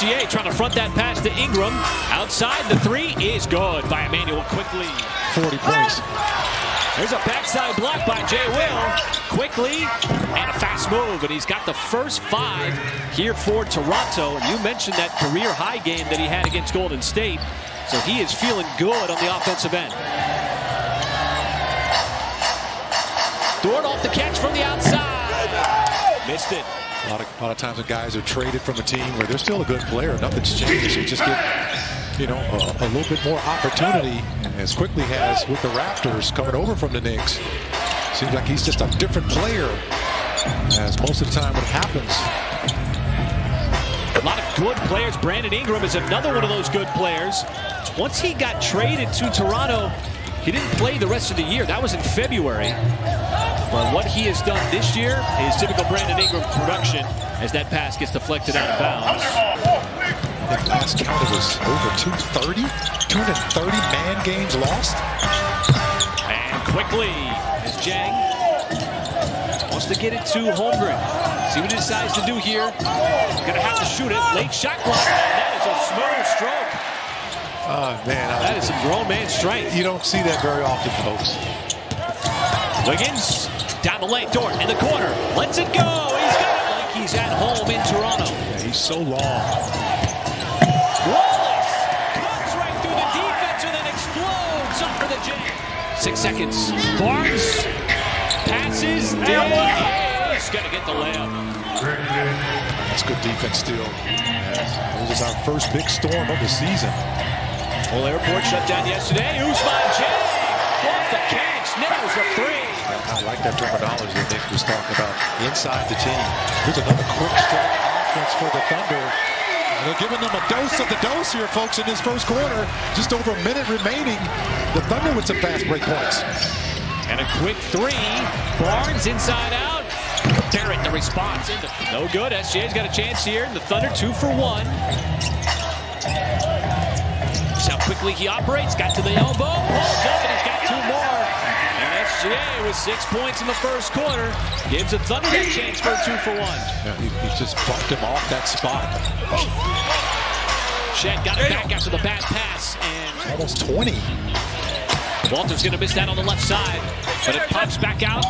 SGA trying to front that pass to Ingram. Outside, the three is good by Emmanuel quickly. 40 points. There's a backside block by Jay Will. Quickly, and a fast move. And he's got the first 5 here for Toronto. And you mentioned that career high game that he had against Golden State. So he is feeling good on the offensive end. Dort off the catch from the outside. Missed it. A lot of times when guys are traded from a team where they're still a good player, nothing's changed. You just get, a little bit more opportunity, as quickly has with the Raptors coming over from the Knicks. Seems like he's just a different player, as most of the time what happens. A lot of good players. Brandon Ingram is another one of those good players. Once he got traded to Toronto, he didn't play the rest of the year. That was in February. But what he has done this year is typical Brandon Ingram production as that pass gets deflected out of bounds. I think last count it was over 230 man games lost. And quickly, as Jang wants to get it to Holmgren. See what he decides to do here. Gonna have to shoot it. Late shot clock. And that is a smooth stroke. Oh, man. That is some grown man strength. You don't see that very often, folks. Wiggins down the lane. Dort in the corner. Lets it go. He's got it like he's at home in Toronto. Yeah, he's so long. Wallace comes right through the defense and then explodes up for the jam. 6 seconds. Barnes passes. He's going to get the layup. That's good defense still. This is our first big storm of the season. Whole airport shut down yesterday. Usman Jay off the catch. Nails the three. I like that terminology that Nick was talking about. Inside the team. Here's another quick strike offense for the Thunder. And they're giving them a dose of the dose here, folks, in this first quarter. Just over a minute remaining. The Thunder with some fast break points. And a quick three. Barnes inside out. Barrett the response. No good. SGA's got a chance here. The Thunder 2 for 1. See how quickly he operates. Got to the elbow. Pulls up and he's got 2 more. And SGA with 6 points in the first quarter gives the Thunder that chance for a 2 for 1. Yeah, he just bumped him off that spot. Shed got it back after the bad pass. And almost 20. Walter's going to miss that on the left side. But it pops back out.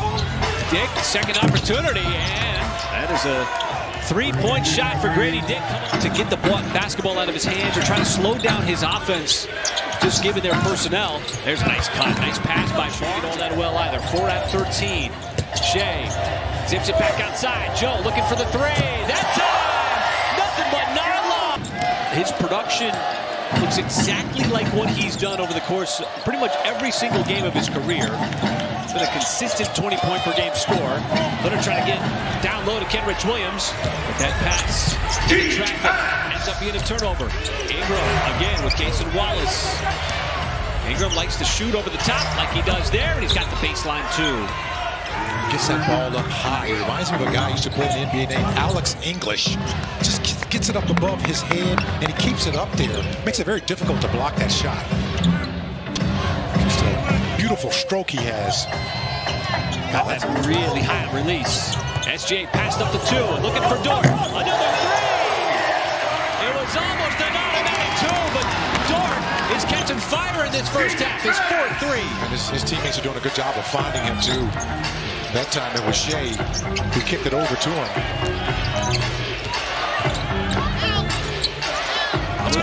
Dick, second opportunity. And that is a 3-point shot for Grady Dick coming to get the basketball out of his hands or try to slow down his offense, just given their personnel. There's a nice cut, nice pass by Shea. All that well either. 4 out of 13. Shea zips it back outside. Joe looking for the three. That time, nothing but nylon. His production looks exactly like what he's done over the course of pretty much every single game of his career. It's been a consistent 20-point-per-game score. Thunder trying to get down low to Kenrich Williams. But that pass in traffic ends up being a turnover. Ingram again with Cason Wallace. Ingram likes to shoot over the top like he does there, and he's got the baseline too. Gets that ball up high. It reminds me of a guy who used to play in the NBA named Alex English. Just gets it up above his head, and he keeps it up there. Makes it very difficult to block that shot. Just a beautiful stroke he has. Got that really high release. SGA passed up the 2, looking for Dort. Another 3! It was almost an automatic 2, but Dort is catching fire in this first half. His 4th 3. And his teammates are doing a good job of finding him, too. That time it was Shea who kicked it over to him.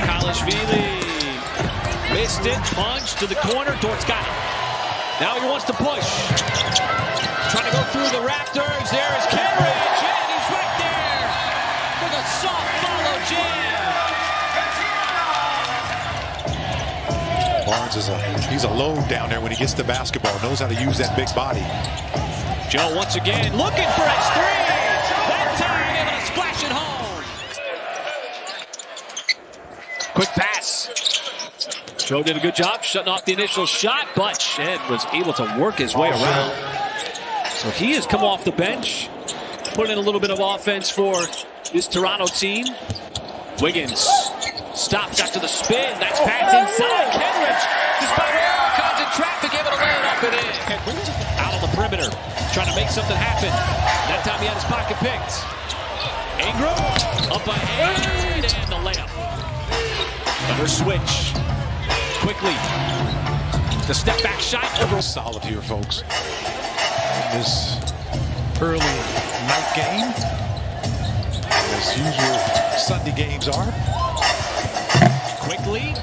Kalashvili missed it, punch to the corner. Dort's got it. Now he wants to push. Trying to go through the Raptors. There is Kenrich, and he's right there for the soft follow jam. Barnes he's a load down there when he gets the basketball. Knows how to use that big body. Joe once again looking for his 3. That time able to splash it home. Quick pass. Joe did a good job shutting off the initial shot, but Shed was able to work his way around. So he has come off the bench, putting in a little bit of offense for this Toronto team. Wiggins stopped, got to the spin. Nice pass inside. Kenrich, despite all kinds of traffic, able to lay it up and in. Out on the perimeter, trying to make something happen. That time he had his pocket picked. Ingram up ahead and the layup. Another switch. Quickly. The step back shot over. Solid here, folks. In this early night game, as usual Sunday games are. Quickly.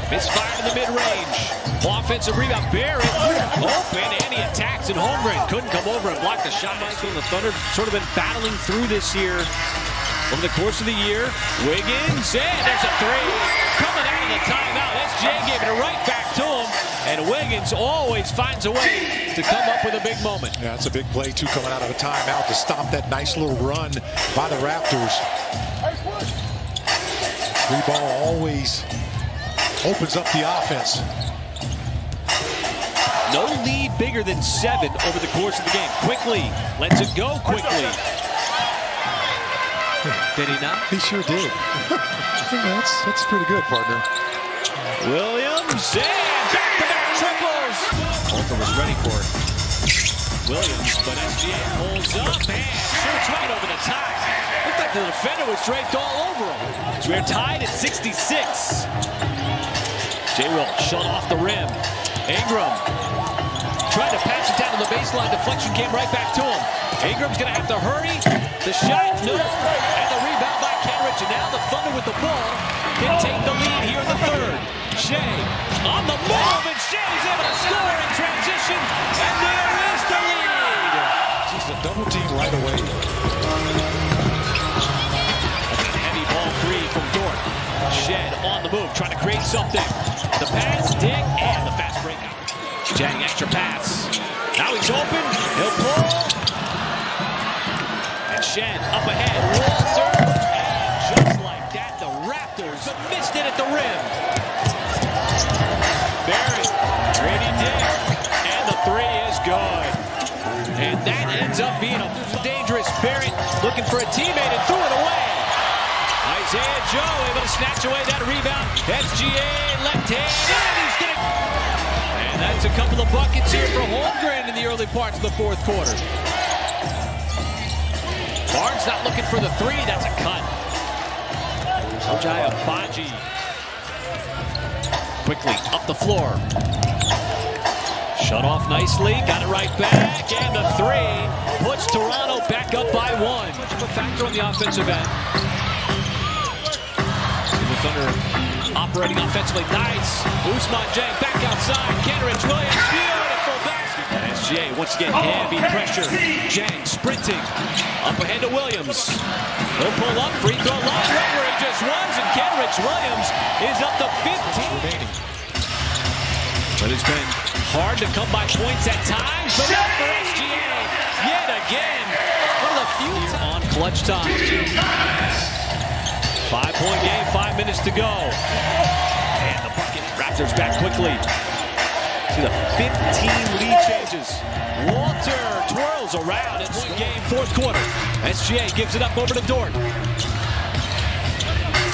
Misfire in the mid-range. Offensive rebound. Barrett open and he attacks and Holmgren couldn't come over and block the shot. Michael, the Thunder sort of been battling through this year over the course of the year. Wiggins, and there's a three. Coming out of the timeout. SGA gave it right back to him. And Wiggins always finds a way to come up with a big moment. Yeah, it's a big play, too, coming out of a timeout to stop that nice little run by the Raptors. Free ball always opens up the offense. No lead bigger than 7 over the course of the game. Quickly, lets it go quickly. Did he not? He sure did. That's pretty good, partner. Williams, and back-to-back triples. Walter was ready for it. Williams, but SGA holds up and shoots right over the top. Looked like the defender was draped all over him. So we're tied at 66. J-Will shut off the rim. Ingram tried to pass it down to the baseline. Deflection came right back to him. Ingram's going to have to hurry. The shot, no. And the rebound by Kenrich. And now the Thunder with the ball can take the lead here in the third. Shea on the move, and Shea's able to score in transition. And there is the lead. Just a double team right away. Heavy ball three from Dort. Shed on the move, trying to create something. The pass, dig, and the fast breakout. Jang extra pass. Now he's open. He'll pull. And Shed up ahead. Walter. And just like that, the Raptors missed it at the rim. Barrett. Grady Dick. And the three is good. And that ends up being a dangerous. Barrett looking for a teammate and threw it away. Isaiah Joe able to snatch away that rebound. SGA left hand. And he's getting... And that's a couple of buckets here for Holmgren in the early parts of the fourth quarter. Barnes not looking for the three. That's a cut. Ojai Abaji. Quickly up the floor. Shut off nicely. Got it right back. And the three puts Toronto back up by 1. Much of a factor on the offensive end. The Thunder operating offensively. Nice. Ousmane Dieng back outside. Kenrich Williams. Beautiful basket. And SGA once again heavy pressure. Dieng sprinting. Up ahead to Williams. He'll pull up. Free throw line right where he just was. And Kenrich Williams is up to 15 remaining. But it's been hard to come by points at times. But not for SGA. Yet again. One of the few on clutch time. 5-point game, 5 minutes to go. And the bucket. Raptors back quickly. See the 15 lead changes. Walter twirls around. It's game, fourth quarter. SGA gives it up over to Dort.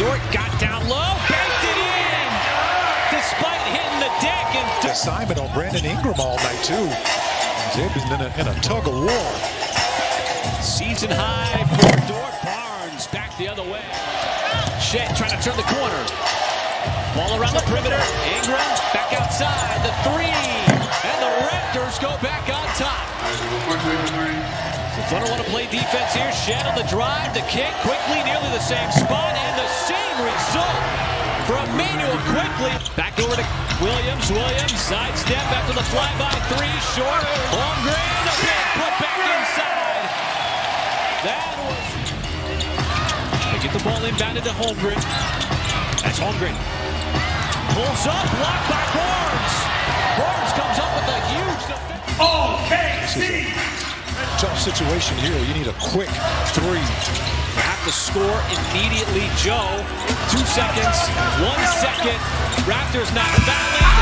Dort got down low, banked it in. Despite hitting the deck. And assignment on Brandon Ingram all night, too. They've been in a tug of war. Season high for Dort. Barnes back the other way. Shed trying to turn the corner. Ball around the perimeter. Ingram back outside. The three. And the Raptors go back on top. The Thunder want to play defense here. Shed on the drive. The kick quickly. Nearly the same spot. And the same result for Emmanuel quickly. Back over to Williams. Williams sidestep after the flyby. Three short. Holmgren. A big put back inside. That was... They get the ball inbounded to Holmgren. That's Holmgren. Pulls up, blocked by Barnes. Barnes comes up with a huge defense. OKC! Tough situation here. You need a quick three. You have to score immediately, Joe. 2 seconds, 1 second. Raptors not fouling.